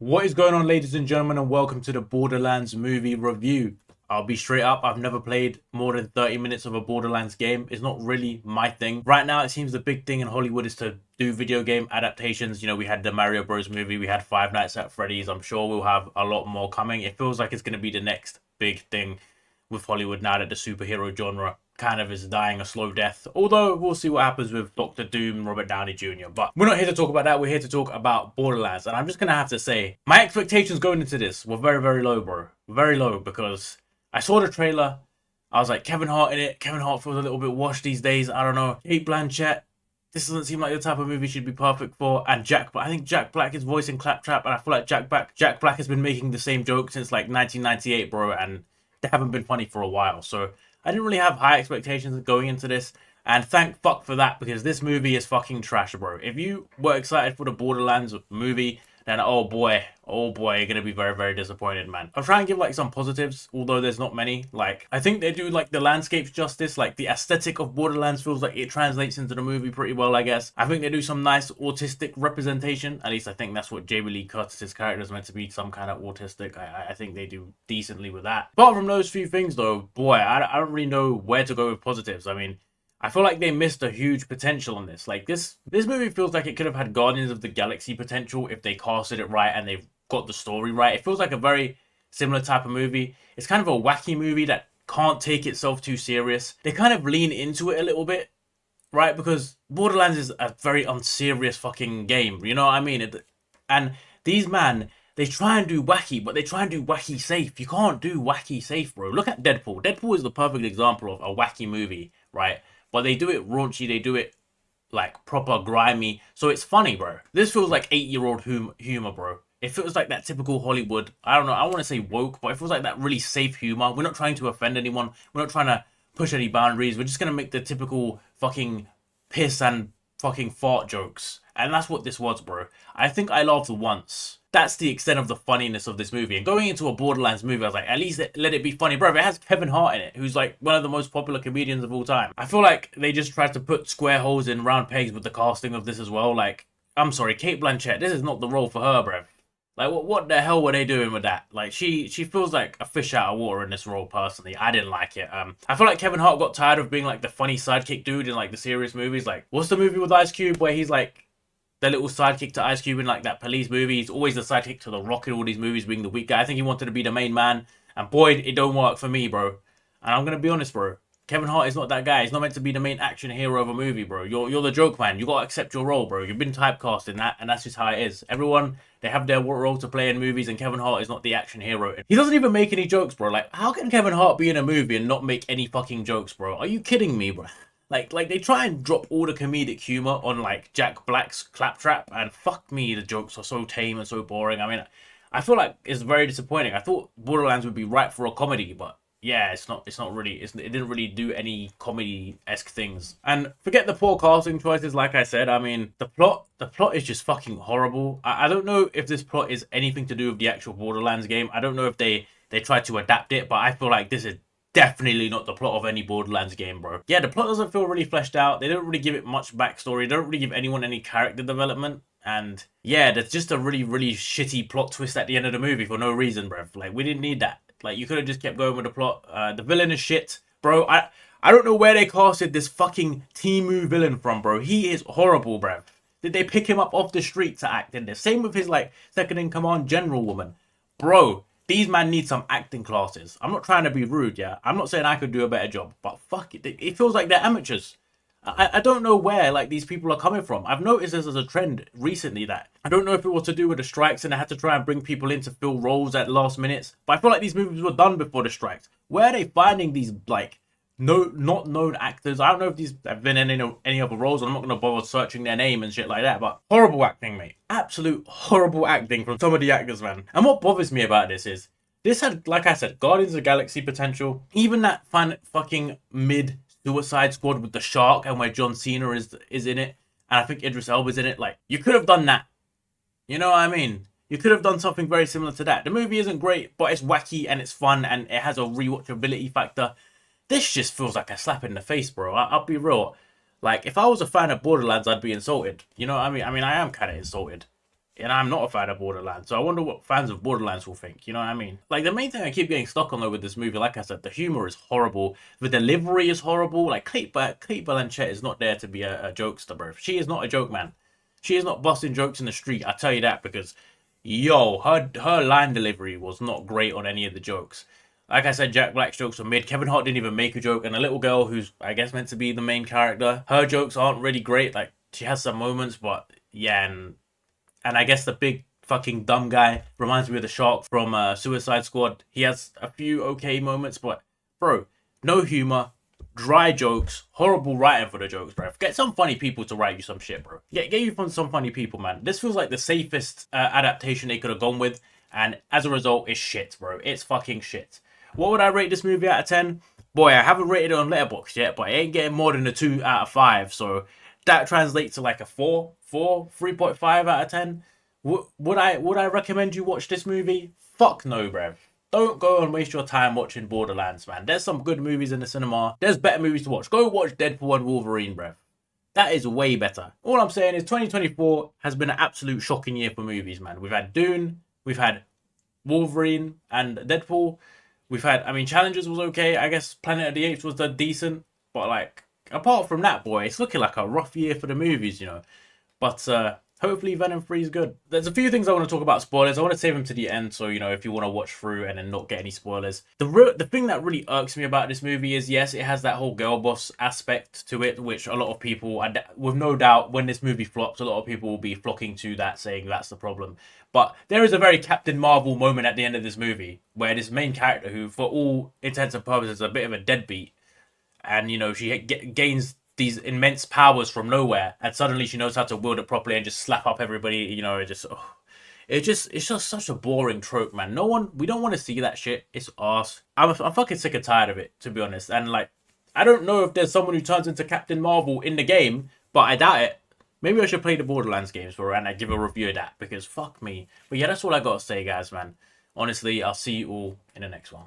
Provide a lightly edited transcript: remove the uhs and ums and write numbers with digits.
What is going on, ladies and gentlemen, and welcome to the Borderlands movie review. I'll be straight up, I've never played more than 30 minutes of a Borderlands game. It's not really my thing. Right now, it seems the big thing in Hollywood is to do video game adaptations. You know, we had the Mario Bros. Movie, we had Five Nights at Freddy's. I'm sure we'll have a lot more coming. It feels like it's going to be the next big thing with Hollywood now that the superhero genre kind of is dying a slow death. Although we'll see what happens with Doctor Doom, Robert Downey Jr. But we're not here to talk about that. We're here to talk about Borderlands. And I'm just going to have to say, my expectations going into this were very, very low, bro. Very low, because I saw the trailer. I was like, Kevin Hart in it. Kevin Hart feels a little bit washed these days. I don't know. Kate Blanchett. This doesn't seem like the type of movie she'd be perfect for. And I think Jack Black is voicing Claptrap. And I feel like Jack Black has been making the same joke since like 1998, bro. And they haven't been funny for a while. So I didn't really have high expectations going into this, and thank fuck for that, because this movie is fucking trash, bro. If you were excited for the Borderlands movie, then oh boy, you're gonna be very, very disappointed, man. I'll try and give like some positives, although there's not many. Like, I think they do like the landscapes justice, like the aesthetic of Borderlands feels like it translates into the movie pretty well, I guess. I think they do some nice autistic representation. At least I think that's what Jamie Lee Curtis's character is meant to be, some kind of autistic. I think they do decently with that. Apart from those few things though, boy, I don't really know where to go with positives. I mean, I feel like they missed a huge potential on this. Like, this movie feels like it could have had Guardians of the Galaxy potential if they casted it right and they've got the story right. It feels like a very similar type of movie. It's kind of a wacky movie that can't take itself too serious. They kind of lean into it a little bit, right? Because Borderlands is a very unserious fucking game. You know what I mean? And these man, they try and do wacky, but they try and do wacky safe. You can't do wacky safe, bro. Look at Deadpool. Deadpool is the perfect example of a wacky movie, right? But they do it raunchy, they do it like proper grimy, so it's funny, bro. This feels like 8-year-old humor, bro. It feels like that typical Hollywood, I don't know, I want to say woke, but it feels like that really safe humor. We're not trying to offend anyone. We're not trying to push any boundaries. We're just going to make the typical fucking piss and fucking fart jokes. And that's what this was, bro. I think I laughed once. That's the extent of the funniness of this movie. And going into a Borderlands movie, I was like, at least let it be funny. Bro, it has Kevin Hart in it, who's like one of the most popular comedians of all time. I feel like they just tried to put square holes in round pegs with the casting of this as well. Like, I'm sorry, Kate Blanchett, this is not the role for her, bro. Like, what the hell were they doing with that? Like, she feels like a fish out of water in this role, personally. I didn't like it. I feel like Kevin Hart got tired of being like the funny sidekick dude in like the serious movies. Like, what's the movie with Ice Cube where he's like the little sidekick to Ice Cube in like that police movie? He's always the sidekick to The Rock in all these movies, being the weak guy. I think he wanted to be the main man, and boy, it don't work for me, bro. And I'm gonna be honest, bro. Kevin Hart is not that guy. He's not meant to be the main action hero of a movie, bro. You're the joke man. You gotta accept your role, bro. You've been typecast in that, and that's just how it is. Everyone, they have their role to play in movies, and Kevin Hart is not the action hero. He doesn't even make any jokes, bro. Like, how can Kevin Hart be in a movie and not make any fucking jokes, bro? Are you kidding me, bro? Like they try and drop all the comedic humor on like Jack Black's Claptrap, and fuck me, the jokes are so tame and so boring. I mean, I feel like it's very disappointing. I thought Borderlands would be right for a comedy, but yeah, it's not really. It didn't really do any comedy-esque things. And forget the poor casting choices. Like I said, I mean, the plot is just fucking horrible. I don't know if this plot is anything to do with the actual Borderlands game. I don't know if they tried to adapt it, but I feel like this is definitely not the plot of any Borderlands game, bro. Yeah, the plot doesn't feel really fleshed out. They don't really give it much backstory. They don't really give anyone any character development. And yeah, there's just a really, really shitty plot twist at the end of the movie for no reason, bro. Like, we didn't need that. Like, you could have just kept going with the plot. The villain is shit. Bro, I don't know where they casted this fucking Temu Villain from, bro. He is horrible, bro. Did they pick him up off the street to act in this? Same with his, like, second-in-command general woman. Bro, these man need some acting classes. I'm not trying to be rude, yeah? I'm not saying I could do a better job, but fuck it. It feels like they're amateurs. I don't know where like these people are coming from. I've noticed this as a trend recently that I don't know if it was to do with the strikes and they had to try and bring people in to fill roles at last minutes. But I feel like these movies were done before the strikes. Where are they finding these like not known actors? I don't know if these have been in any other roles. I'm not gonna bother searching their name and shit like that. But horrible acting, mate. Absolute horrible acting from some of the actors, man. And what bothers me about this is this had, like I said, Guardians of the Galaxy potential. Even that fucking mid Suicide Squad with the shark and where John Cena is in it, and I think Idris Elba's in it. Like, you could have done that. You know what I mean? You could have done something very similar to that. The movie isn't great, but it's wacky and it's fun and it has a rewatchability factor. This just feels like a slap in the face, bro. I'll be real. Like, if I was a fan of Borderlands, I'd be insulted. You know what I mean? I am kind of insulted. And I'm not a fan of Borderlands, so I wonder what fans of Borderlands will think. You know what I mean? Like, the main thing I keep getting stuck on though with this movie, like I said, the humor is horrible, the delivery is horrible. Like, Kate Blanchett is not there to be a jokester, bro. She is not a joke, man. She is not busting jokes in the street. I tell you that because, yo, her line delivery was not great on any of the jokes. Like I said, Jack Black's jokes were mid. Kevin Hart didn't even make a joke, and a little girl who's I guess meant to be the main character, her jokes aren't really great. Like, she has some moments, but yeah, and I guess the big fucking dumb guy reminds me of the shark from Suicide Squad. He has a few okay moments, but bro, no humor, dry jokes, horrible writing for the jokes, bro. Get some funny people to write you some shit, bro. Get you from some funny people, man. This feels like the safest adaptation they could have gone with, and as a result, it's shit, bro. It's fucking shit. What would I rate this movie out of 10? Boy, I haven't rated it on Letterboxd yet, but it ain't getting more than a 2 out of 5, so that translates to like a 3.5 out of 10. Would I recommend you watch this movie? Fuck no, bruv. Don't go and waste your time watching Borderlands, man. There's some good movies in the cinema. There's better movies to watch. Go watch Deadpool and Wolverine, bruv. That is way better. All I'm saying is 2024 has been an absolute shocking year for movies, man. We've had Dune, we've had Wolverine and Deadpool. We've had, I mean, Challengers was okay. I guess Planet of the Apes was decent. But, like, apart from that, boy, it's looking like a rough year for the movies, you know. But hopefully Venom 3 is good. There's a few things I want to talk about spoilers. I want to save them to the end, so, you know, if you want to watch through and then not get any spoilers. The thing that really irks me about this movie is, yes, it has that whole girl boss aspect to it, which a lot of people, with no doubt, when this movie flops, a lot of people will be flocking to that, saying that's the problem. But there is a very Captain Marvel moment at the end of this movie, where this main character, who, for all intents and purposes, is a bit of a deadbeat, and, you know, she gains these immense powers from nowhere, and suddenly she knows how to wield it properly and just slap up everybody. You know, it's just such a boring trope, man. We don't want to see that shit. It's arse. I'm fucking sick and tired of it, to be honest. And like, I don't know if there's someone who turns into Captain Marvel in the game, but I doubt it. Maybe I should play the Borderlands games for her and I give a review of that, because fuck me. But yeah, that's all I gotta say, guys, man. Honestly, I'll see you all in the next one.